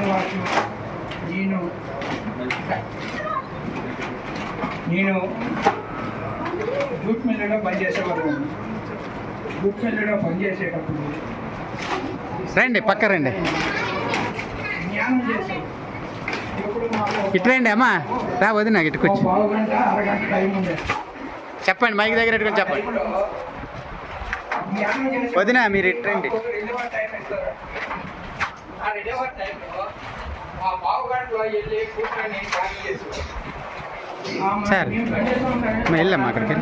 శ్రీనివాసు, నేను జూట్ మిల్లులో పనిచేసేవాడు. జూట్ మిల్లులో పనిచేసేటప్పుడు రండి, పక్క రండి, జ్ఞానం చేశాను. ఇటు రండి అమ్మా, రా వదిన ఇటుకొచ్చి పావుగంట అరగంట టైం ఉండేది. చెప్పండి, మైక్ దగ్గర పెట్టుకొని చెప్పండి. వదిన మీరు ఇటు రండి. సార్ వెళ్ళమ్మా అక్కడికి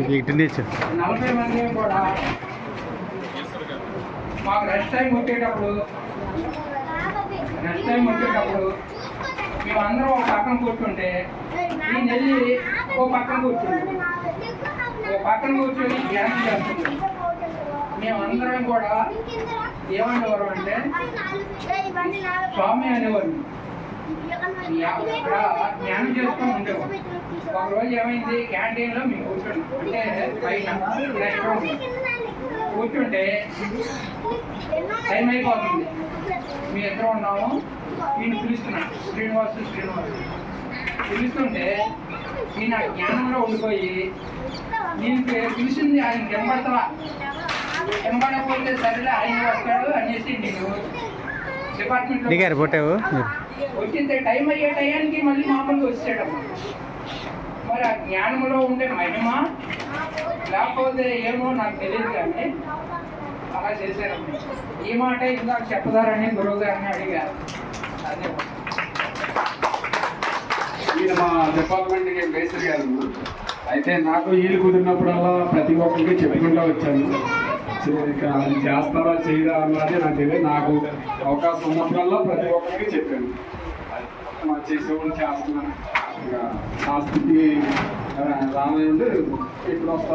వెళ్ళి ఇటు నుంచి 40 మంది కూడా మాకు రెస్ట్ టైం వచ్చేటప్పుడు మేము అందరం ఒక పక్కన కూర్చుంటే నేను వెళ్ళి ఓ పక్కన కూర్చుంటాం. ఓ పక్కన కూర్చొని ధ్యానం చేస్తున్నాం. మేమందరం కూడా ఏమనేవారు అంటే స్వామి అనేవారు. ఇక్కడ ధ్యానం చేసుకొని ఉండేవారు. ఒకరోజు ఏమైంది, క్యాంటీన్లో మేము కూర్చున్నాం. అంటే పైన కూర్చుంటే టైం అయిపోతుంది. మీ ఇద్దరు ఉన్నాము. ఈయన పిలుస్తున్నాను, శ్రీనివాసు పిలుస్తుంటే ఈయన జ్ఞానంలో ఉండిపోయి నేను పిలిచింది ఆయన వెంబడకపోతే సరేలే ఆయన వస్తాడు అనేసి నేను డిపార్ట్మెంట్ వచ్చింది. టైం అయ్యే టయానికి మళ్ళీ మామూలుగా వచ్చాడమ్మా. మరి ఆ జ్ఞానంలో ఉండే మహిమ లేకపోతే ఏమో నాకు తెలియదు, కానీ అలా చేశారమ్మా. ఈ మాట ఇందాక చెప్పదారని గురువు గారిని అడిగారు. అదే ఈయన మా డిపార్ట్మెంట్కి మేస్త్రి గారు. అయితే నాకు వీలు కుదిరినప్పుడల్లా ప్రతి ఒక్కరికి చెప్పుకుంటూ వచ్చాను. అది చేస్తారా చేయరా అన్నది నాకు తెలియదు. నాకు అవకాశం ఉన్నప్పుడల్లా ప్రతి ఒక్కరికి చెప్పాను. మా చేసేవాళ్ళు చేస్తున్నాను. ఆ స్థితి రామయ్య ఇప్పుడు వస్తారా